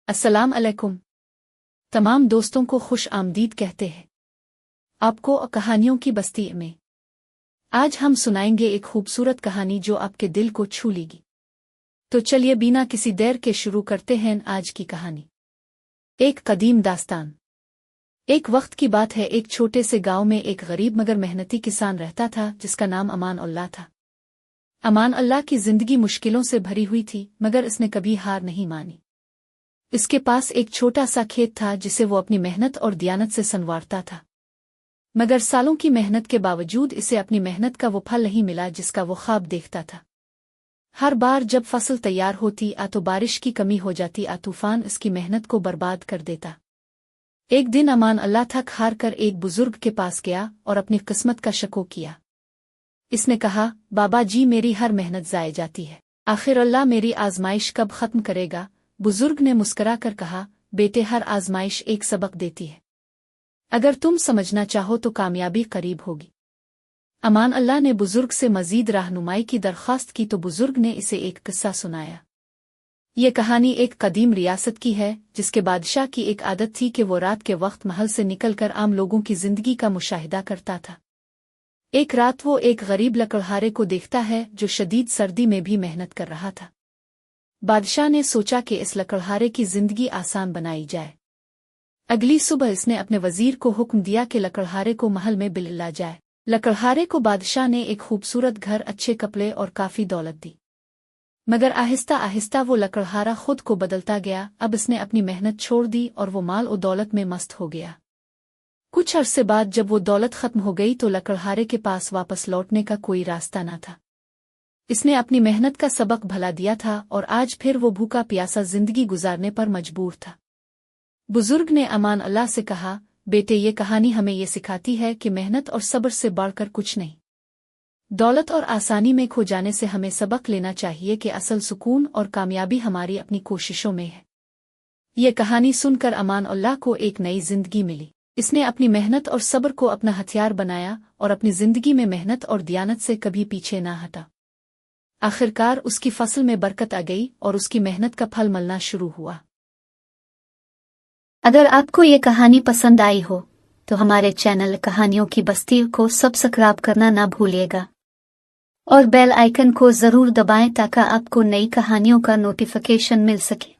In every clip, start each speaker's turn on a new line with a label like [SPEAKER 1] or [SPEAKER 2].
[SPEAKER 1] अस्सलाम अलैकुम। तमाम दोस्तों को खुश आमदीद कहते हैं आपको कहानियों की बस्ती में। आज हम सुनाएंगे एक खूबसूरत कहानी जो आपके दिल को छू लेगी। तो चलिए बिना किसी देर के शुरू करते हैं आज की कहानी। एक कदीम दास्तान। एक वक्त की बात है, एक छोटे से गांव में एक गरीब मगर मेहनती किसान रहता था जिसका नाम अमान अल्लाह था। अमान अल्लाह की जिंदगी मुश्किलों से भरी हुई थी मगर इसने कभी हार नहीं मानी। इसके पास एक छोटा सा खेत था जिसे वो अपनी मेहनत और दियानत से संवारता था, मगर सालों की मेहनत के बावजूद इसे अपनी मेहनत का वो फल नहीं मिला जिसका वो ख्वाब देखता था। हर बार जब फसल तैयार होती आ तो बारिश की कमी हो जाती, आ तूफान इसकी मेहनत को बर्बाद कर देता। एक दिन अमान अल्लाह थक हार कर एक बुजुर्ग के पास गया और अपनी किस्मत का शको किया। इसने कहा, बाबा जी मेरी हर मेहनत जाए जाती है, आखिर अल्लाह मेरी आजमाइश कब खत्म करेगा? बुजुर्ग ने मुस्करा कर कहा, बेटे हर आजमाइश एक सबक देती है, अगर तुम समझना चाहो तो कामयाबी करीब होगी। अमान अल्लाह ने बुजुर्ग से मजीद रहनुमाई की दरख्वास्त की तो बुजुर्ग ने इसे एक किस्सा सुनाया। ये कहानी एक कदीम रियासत की है जिसके बादशाह की एक आदत थी कि वो रात के वक्त महल से निकलकर आम लोगों की जिंदगी का मुशाहिदा करता था। एक रात वो एक गरीब लकड़हारे को देखता है जो शदीद सर्दी में भी मेहनत कर रहा था। बादशाह ने सोचा कि इस लकड़हारे की जिंदगी आसान बनाई जाए। अगली सुबह इसने अपने वजीर को हुक्म दिया कि लकड़हारे को महल में बिल्ला जाए। लकड़हारे को बादशाह ने एक खूबसूरत घर, अच्छे कपड़े और काफी दौलत दी, मगर आहिस्ता आहिस्ता वो लकड़हारा खुद को बदलता गया। अब इसने अपनी मेहनत छोड़ दी और वो माल और दौलत में मस्त हो गया। कुछ अरसे बाद जब वो दौलत खत्म हो गई तो लकड़हारे के पास वापस लौटने का कोई रास्ता न था। इसने अपनी मेहनत का सबक भला दिया था और आज फिर वो भूखा प्यासा जिंदगी गुजारने पर मजबूर था। बुजुर्ग ने अमान अल्लाह से कहा, बेटे ये कहानी हमें ये सिखाती है कि मेहनत और सब्र से बढ़कर कुछ नहीं। दौलत और आसानी में खो जाने से हमें सबक लेना चाहिए कि असल सुकून और कामयाबी हमारी अपनी कोशिशों में है। ये कहानी सुनकर अमान अल्लाह को एक नई जिंदगी मिली। इसने अपनी मेहनत और सब्र को अपना हथियार बनाया और अपनी जिंदगी में मेहनत और दियानत से कभी पीछे ना हटा। आखिरकार उसकी फसल में बरकत आ गई और उसकी मेहनत का फल मिलना शुरू हुआ।
[SPEAKER 2] अगर आपको ये कहानी पसंद आई हो तो हमारे चैनल कहानियों की बस्ती को सब्सक्राइब करना ना भूलिएगा और बेल आइकन को जरूर दबाएं ताकि आपको नई कहानियों का नोटिफिकेशन मिल सके।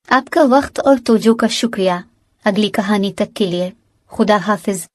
[SPEAKER 2] आपका वक्त और तवज्जो का शुक्रिया। अगली कहानी तक के लिए खुदा हाफिज।